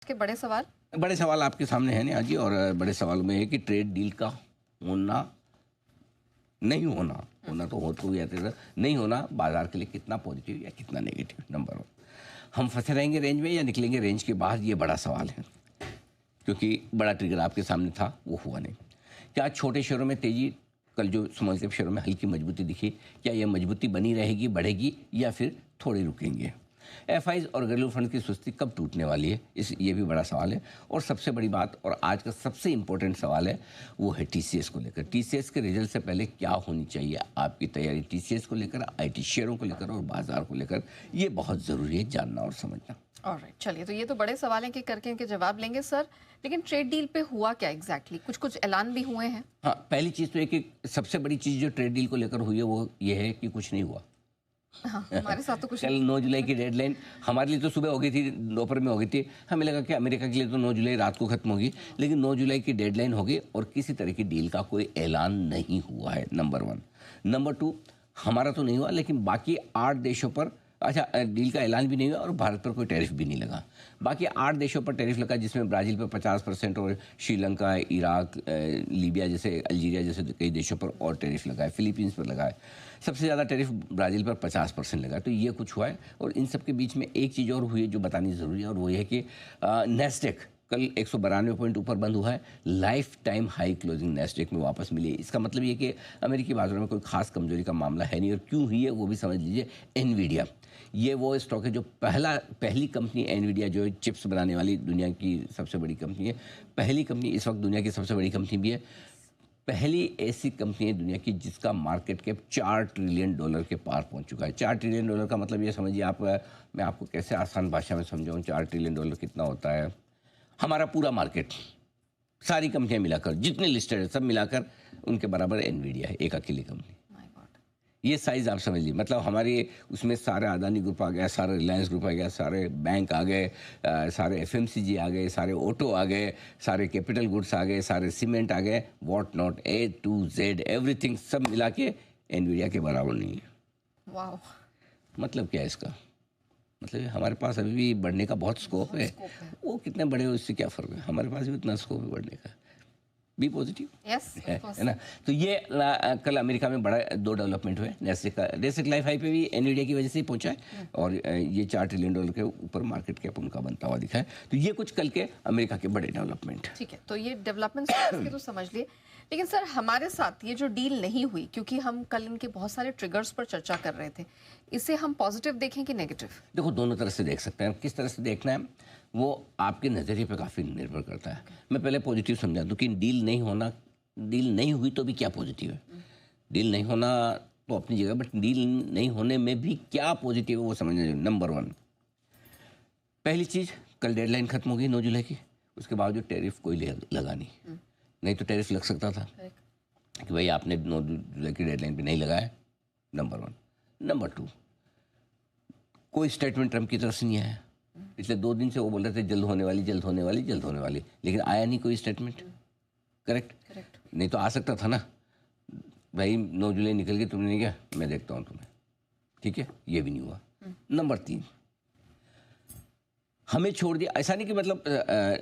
के बड़े सवाल? बड़े सवाल आपके सामने है नेहा जी, और बड़े सवाल में है कि ट्रेड डील का होना नहीं होना, होना तो हो तो ऐसे नहीं होना बाजार के लिए कितना पॉजिटिव या कितना नेगेटिव। नंबर 1, हम फंसे रहेंगे रेंज में या निकलेंगे रेंज के बाहर, ये बड़ा सवाल है, क्योंकि बड़ा ट्रिगर आपके सामने था, वो हुआ नहीं। क्या छोटे शेयरों में तेजी, कल जो स्मॉल कैप शेयरों में हल्की मजबूती दिखी, क्या यह मजबूती बनी रहेगी, बढ़ेगी, या फिर थोड़ी रुकेंगे? एफआईज और घरेलू फंड की सुस्ती कब टूटने वाली है, ये भी बड़ा सवाल है। और सबसे बड़ी बात और आज का सबसे इंपॉर्टेंट सवाल है, वो है टीसीएस को लेकर। टीसीएस के रिजल्ट से पहले क्या होनी चाहिए आपकी तैयारी, टीसीएस को लेकर, आईटी शेयरों को लेकर और बाजार को लेकर, ये बहुत ज़रूरी है जानना और समझना। ऑलराइट, चलिए, तो ये तो बड़े सवाल हैं कि करके इनके जवाब लेंगे सर। लेकिन ट्रेड डील पे हुआ क्या एग्जैक्टली? कुछ ऐलान भी हुए हैं? हाँ, पहली चीज़ तो है कि सबसे बड़ी चीज़ जो ट्रेड डील को लेकर हुई है वो ये है कि कुछ नहीं हुआ। हाँ, हमारे साथ तो कुछ कल 9 जुलाई की डेडलाइन हमारे लिए तो सुबह हो गई थी, दोपहर में हो गई थी। हमें लगा कि अमेरिका के लिए तो 9 जुलाई रात को खत्म होगी, लेकिन 9 जुलाई की डेडलाइन हो गई और किसी तरह की डील का कोई ऐलान नहीं हुआ है। नंबर 1। नंबर 2, हमारा तो नहीं हुआ, लेकिन बाकी 8 देशों पर डील का ऐलान भी नहीं हुआ और भारत पर कोई टैरिफ भी नहीं लगा। बाकी 8 देशों पर टैरिफ लगा, जिसमें ब्राज़ील पर 50% और श्रीलंका, इराक, लीबिया जैसे, अल्जीरिया जैसे कई देशों पर और टैरिफ लगा है। फिलीपींस पर लगा है। सबसे ज़्यादा टैरिफ ब्राज़ील पर 50% लगा। तो ये कुछ हुआ है। और इन सब के बीच में एक चीज़ और हुई है जो बतानी ज़रूरी है, और वो ये है कि नेस्डेक कल 192 पॉइंट ऊपर बंद हुआ है। Life time high closing Nasdaq में वापस मिली है। इसका मतलब ये कि अमेरिकी बाजारों में कोई खास कमजोरी का मामला है नहीं। और क्यों हुई है वो भी समझ लीजिए। एनवीडिया, ये वो स्टॉक है जो पहली कंपनी, एनवीडिया जो है चिप्स बनाने वाली दुनिया की सबसे बड़ी कंपनी है। पहली कंपनी, इस वक्त दुनिया की सबसे बड़ी कंपनी भी है। पहली ऐसी कंपनी है दुनिया की जिसका मार्केट कैप $4 ट्रिलियन के पार पहुंच चुका है। $4 ट्रिलियन का मतलब ये समझिए आप, मैं आपको कैसे आसान भाषा में समझाऊं, $4 ट्रिलियन कितना होता है। हमारा पूरा मार्केट, सारी कंपनियां मिलाकर, जितने लिस्टेड है सब मिलाकर उनके बराबर एनवीडिया है, एक अकेली कंपनी। ये साइज आप समझ लीजिए। मतलब हमारे उसमें सारे अदानी ग्रुप आ गया, सारे रिलायंस ग्रुप आ गया, सारे बैंक आ गए, सारे एफएमसीजी आ गए, सारे ऑटो आ गए, सारे कैपिटल गुड्स आ गए, सारे सीमेंट आ गए, what not, A to Z everything सब मिला के एनवीडिया के बराबर नहीं है। वाह, मतलब क्या है इसका? मतलब हमारे पास अभी भी बढ़ने का बहुत स्कोप है। वो कितने बड़े हो इससे क्या फ़र्क है, हमारे पास भी उतना स्कोप है बढ़ने का। बी पॉजिटिव, है ना। तो ये कल अमेरिका में बड़ा 2 डेवलपमेंट हुए। नेस्डेक लाइफ हाई पे भी एनवीडिया की वजह से ही पहुंचा है, और ये $4 ट्रिलियन के ऊपर मार्केट कैप उनका बनता हुआ दिखा है। तो ये कुछ कल के अमेरिका के बड़े डेवलपमेंट। ठीक है, तो ये डेवलपमेंट के तो समझ लिए। लेकिन सर, हमारे साथ ये जो डील नहीं हुई, क्योंकि हम कल इनके बहुत सारे ट्रिगर्स पर चर्चा कर रहे थे, इसे हम पॉजिटिव देखें कि नेगेटिव? देखो, दोनों तरह से देख सकते हैं। किस तरह से देखना है वो आपके नज़रिए पे काफ़ी निर्भर करता है। मैं पहले पॉजिटिव समझा दूँ कि डील नहीं होना, डील नहीं हुई तो भी क्या पॉजिटिव है। डील नहीं होना तो अपनी जगह, बट डील नहीं होने में भी क्या पॉजिटिव है वो समझना चाहिए। नंबर 1, पहली चीज़, कल डेडलाइन खत्म हो गई 9 जुलाई की, उसके बावजूद टैरिफ कोई लगा नहीं तो टैरिफ लग सकता था कि भाई आपने 9 जुलाई की डेडलाइन पे नहीं लगाया। नंबर 1। नंबर 2, कोई स्टेटमेंट ट्रम्प की तरफ से नहीं आया। पिछले 2 दिन से वो बोल रहे थे जल्द होने वाली, जल्द होने वाली, जल्द होने वाली, लेकिन आया नहीं कोई स्टेटमेंट। करेक्ट। नहीं तो आ सकता था ना, भाई 9 जुलाई निकल गई, तुमने नहीं किया, मैं देखता हूँ तुम्हें, ठीक है। ये भी नहीं हुआ। नंबर 3, हमें छोड़ दिया। ऐसा नहीं कि मतलब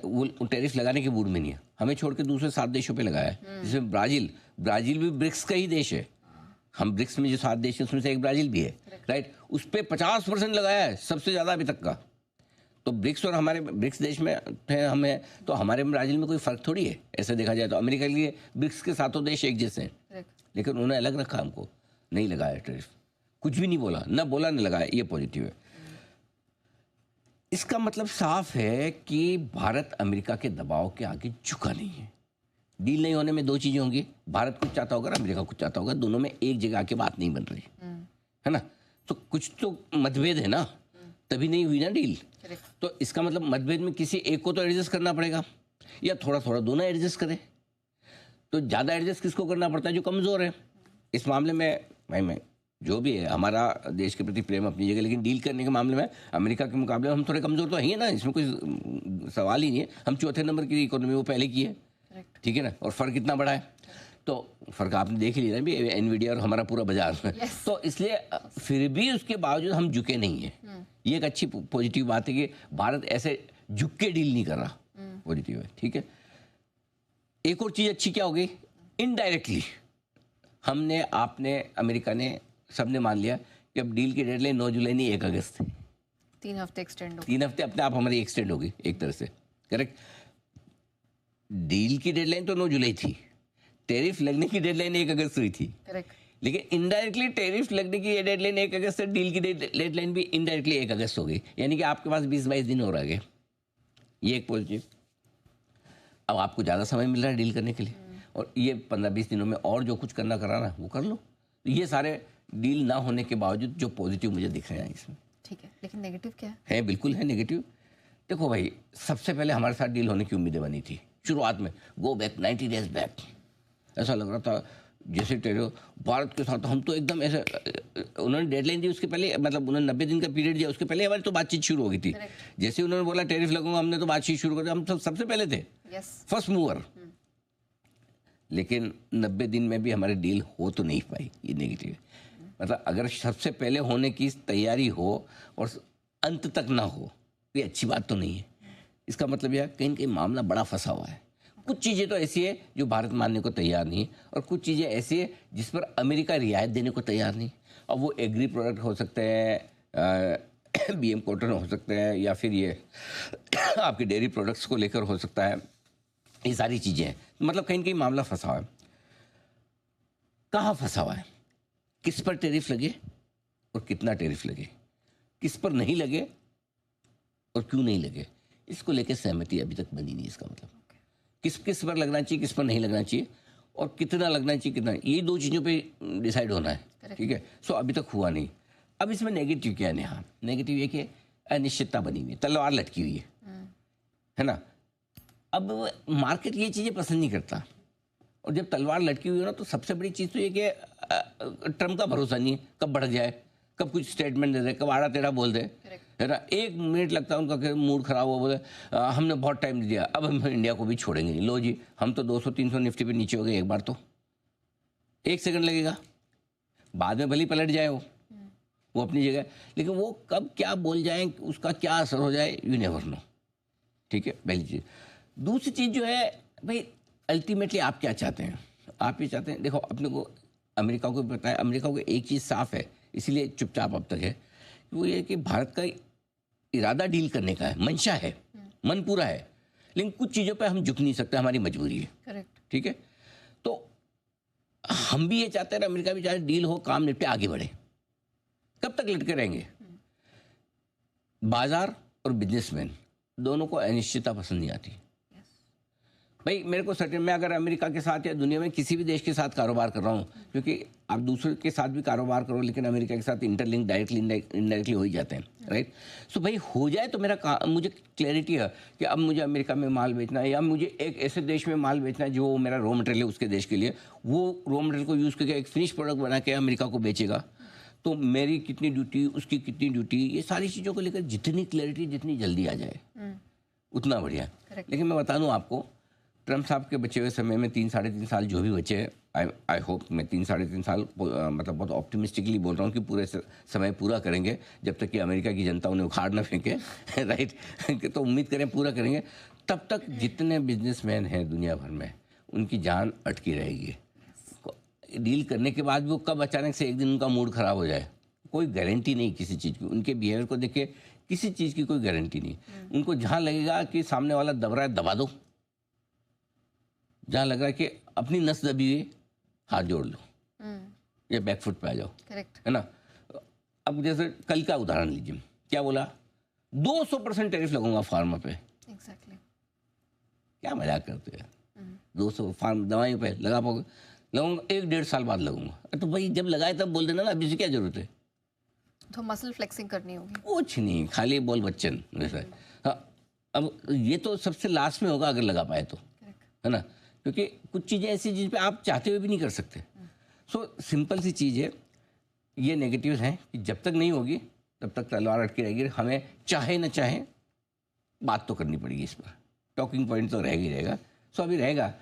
वो टैरिफ लगाने के मूड में नहीं है, हमें छोड़ के दूसरे 7 देशों पे लगाया है, जिसमें ब्राज़ील भी ब्रिक्स का ही देश है। हम ब्रिक्स में जो 7 देश हैं उसमें से एक ब्राज़ील भी है, राइट। उस पर 50% लगाया है, सबसे ज़्यादा अभी तक का। तो ब्रिक्स और हमारे ब्रिक्स देश में है हमें, तो हमारे ब्राज़ील में कोई फ़र्क थोड़ी है। ऐसे देखा जाए तो अमेरिका के लिए ब्रिक्स के 7 देश एक जैसे हैं, लेकिन उन्होंने अलग रखा, हमको नहीं लगाया टैरिफ, कुछ भी नहीं बोला, ना बोला ना लगाया। ये पॉजिटिव है। इसका मतलब साफ है कि भारत अमेरिका के दबाव के आगे झुका नहीं है। डील नहीं होने में 2 चीज़ें होंगी, भारत कुछ चाहता होगा, अमेरिका कुछ चाहता होगा, दोनों में एक जगह आके बात नहीं बन रही है ना। तो कुछ तो मतभेद है ना, तभी नहीं हुई ना डील। तो इसका मतलब मतभेद में किसी एक को तो एडजस्ट करना पड़ेगा, या थोड़ा थोड़ा दोनों एडजस्ट करें। तो ज़्यादा एडजस्ट किसको करना पड़ता है? जो कमज़ोर है। इस मामले में भाई मैं जो भी है, हमारा देश के प्रति प्रेम अपनी जगह, लेकिन डील करने के मामले में अमेरिका के मुकाबले हम थोड़े कमज़ोर तो हैं ना, इसमें कोई सवाल ही नहीं है। हम 4थे नंबर की इकोनॉमी, वो पहले की है, ठीक है ना। और फ़र्क कितना बड़ा है, तो फ़र्क आपने देख लिया ना भी, एनवीडिया और हमारा पूरा बाजार में। तो इसलिए फिर भी उसके बावजूद हम झुके नहीं हैं। ये एक अच्छी पॉजिटिव बात है कि भारत ऐसे झुक के डील नहीं कर रहा, पॉजिटिव है, ठीक है। एक और चीज अच्छी क्या हो गई, इनडायरेक्टली हमने, आपने, अमेरिका ने, सबने मान लिया कि अब डील की डेडलाइन 9 जुलाई नहीं 1 अगस्त है। 3 हफ्ते एक्सटेंड हो 3 हफ्ते अपने आप हमारी एक्सटेंड होगी एक तरह से, करेक्ट। डील की डेडलाइन तो 9 जुलाई थी, टैरिफ लगने की डेडलाइन 1 अगस्त हुई थी, करेक्ट। लेकिन इनडायरेक्टली टैरिफ लगने की डेडलाइन 1 अगस्त है, डील की डेडलाइन भी इनडायरेक्टली 1 अगस्त हो गई, यानी कि आपके पास 20-22 दिन और आ गए। ये एक पॉजिटिव। अब आपको ज़्यादा समय मिल रहा है डील करने के लिए, और ये 15-20 दिनों में और जो कुछ करना कराना वो कर लो। तो ये सारे डील ना होने के बावजूद जो पॉजिटिव मुझे दिख रहे हैं इसमें। ठीक है, लेकिन नेगेटिव क्या है? बिल्कुल है नेगेटिव। देखो भाई, सबसे पहले हमारे साथ डील होने की उम्मीदें बनी थी शुरुआत में, गो बैक 90 डेज बैक। ऐसा लग रहा था जैसे भारत के साथ हम तो एकदम ऐसे, उन्होंने डेडलाइन दी उसके पहले, मतलब उन्होंने 90 दिन का पीरियड दिया, उसके पहले हमारी तो बातचीत शुरू हो गई थी। जैसे उन्होंने बोला टैरिफ लगूंगा, हमने तो बातचीत शुरू कर दी, हम सबसे पहले थे, फर्स्ट मूवर। लेकिन 90 दिन में भी हमारी डील हो तो नहीं पाई, ये नेगेटिव है। मतलब अगर सबसे पहले होने की तैयारी हो और अंत तक ना हो, ये अच्छी बात तो नहीं है। इसका मतलब यह कहीं ना कहीं मामला बड़ा फंसा हुआ है। कुछ चीज़ें तो ऐसी है जो भारत मानने को तैयार नहीं है, और कुछ चीज़ें ऐसी है जिस पर अमेरिका रियायत देने को तैयार नहीं। अब वो एग्री प्रोडक्ट हो सकते हैं, बीएम कॉटन हो सकते हैं, या फिर ये आपके डेयरी प्रोडक्ट्स को लेकर हो सकता है, ये सारी चीज़ें हैं। मतलब कहीं ना कहीं मामला फंसा हुआ है। कहाँ फंसा हुआ है? किस पर टैरिफ लगे और कितना टैरिफ लगे, किस पर नहीं लगे और क्यों नहीं लगे, इसको लेकर सहमति अभी तक बनी नहीं। इसका मतलब किस किस पर लगना चाहिए, किस पर नहीं लगना चाहिए, और कितना लगना चाहिए, कितना, ये 2 चीज़ों पे डिसाइड होना है, ठीक है। सो अभी तक हुआ नहीं। अब इसमें नेगेटिव क्या है नेहा? नेगेटिव ये कि अनिश्चितता बनी हुई है, तलवार लटकी हुई है ना। अब मार्केट ये चीज़ें पसंद नहीं करता, और जब तलवार लटकी हुई हो ना, तो सबसे बड़ी चीज़ तो ये कि ट्रम्प का भरोसा नहीं है, कब बढ़ जाए, कब कुछ स्टेटमेंट दे दे, कब आड़ा टेढ़ा बोल दे, है ना। 1 मिनट लगता है उनका कि मूड खराब हो, बोले हमने बहुत टाइम दिया, अब हम इंडिया को भी छोड़ेंगे नहीं। लो जी, हम तो 200-300 निफ्टी पे नीचे हो गए एक बार, तो 1 सेकंड लगेगा, बाद में भले ही पलट जाए वो अपनी जगह, लेकिन वो कब क्या बोल जाए, उसका क्या असर हो जाए, यू नेवर नो, ठीक है, पहली चीज़। दूसरी चीज़ जो है भाई, अल्टीमेटली आप क्या चाहते हैं? आप ये चाहते हैं, देखो अपने को, अमेरिका को भी पता है, अमेरिका को एक चीज़ साफ है, इसीलिए चुपचाप अब तक है, वो ये कि भारत का इरादा डील करने का है, मंशा है, मन पूरा है, लेकिन कुछ चीज़ों पे हम झुक नहीं सकते, हमारी मजबूरी है, करेक्ट, ठीक है। तो हम भी ये चाहते हैं, अमेरिका भी चाहते, डील हो, काम निपटे, आगे बढ़े। कब तक लटके रहेंगे? बाजार और बिजनेसमैन दोनों को अनिश्चितता पसंद नहीं आती। भाई मेरे को सर्टेन, मैं अगर अमेरिका के साथ या दुनिया में किसी भी देश के साथ कारोबार कर रहा हूँ, क्योंकि आप दूसरे के साथ भी कारोबार करो, लेकिन अमेरिका के साथ इंटरलिंक डायरेक्टली इनडायरेक्टली हो ही जाते हैं, राइट। सो भाई हो जाए तो मेरा मुझे क्लैरिटी है कि अब मुझे अमेरिका में माल बेचना है, या मुझे एक ऐसे देश में माल बेचना है जो मेरा रॉ मटेरियल है उसके देश के लिए, वो रॉ मटेरियल को यूज़ करके एक फिनिश प्रोडक्ट बना के अमेरिका को बेचेगा, तो मेरी कितनी ड्यूटी, उसकी कितनी ड्यूटी, ये सारी चीज़ों को लेकर जितनी क्लैरिटी जितनी जल्दी आ जाए उतना बढ़िया। लेकिन मैं बता दूँ आपको, ट्रम्प साहब के बचे हुए समय में 3-3.5 साल जो भी बचे हैं, आई होप, मैं 3-3.5 साल मतलब बहुत ऑप्टिमिस्टिकली बोल रहा हूँ कि पूरे समय पूरा करेंगे, जब तक कि अमेरिका की जनता उन्हें उखाड़ ना फेंके, राइट। तो उम्मीद करें पूरा करेंगे। तब तक जितने बिजनेसमैन हैं दुनिया भर में, उनकी जान अटकी रहेगी। डील करने के बाद वो कब अचानक से एक दिन उनका मूड खराब हो जाए, कोई गारंटी नहीं किसी चीज़ की। उनके बिहेवियर को देख के किसी चीज़ की कोई गारंटी नहीं। उनको जहाँ लगेगा कि सामने वाला दब रहा है, दबा दो। जहाँ लग रहा है कि अपनी नस दबी हुई, हाथ जोड़ लो या बैकफुट पे आ जाओ, करेक्ट, है ना। अब जैसे कल का उदाहरण लीजिए, क्या बोला, 200% टैरिफ लगूंगा फार्मा पे। एग्जैक्टली, क्या मजाक करते हैं? 200 फार्म दवाइयों पे लगा पाओगे? लगूंगा 1-1.5 साल बाद लगूंगा। तो भाई जब लगाए तब बोल देना ना, अभी से क्या जरूरत है? तो मसल फ्लेक्सिंग करनी होगी, कुछ नहीं, खाली बोल बच्चन वैसा। हाँ, अब ये तो सबसे लास्ट में होगा अगर लगा पाए तो, है ना, क्योंकि कुछ चीज़ें ऐसी जिन पे आप चाहते हुए भी नहीं कर सकते। सो सिंपल सी चीज़ है, ये नेगेटिव्स हैं कि जब तक नहीं होगी तब तक तलवार अटकी रहेगी। हमें चाहे न चाहे बात तो करनी पड़ेगी इस पर, टॉकिंग पॉइंट तो रहेगा ही रहेगा। सो अभी रहेगा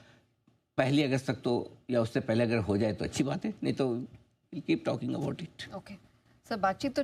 1 अगस्त तक, तो या उससे पहले अगर हो जाए तो अच्छी बात है, नहीं तो keep talking about it. Okay sir, बातचीत तो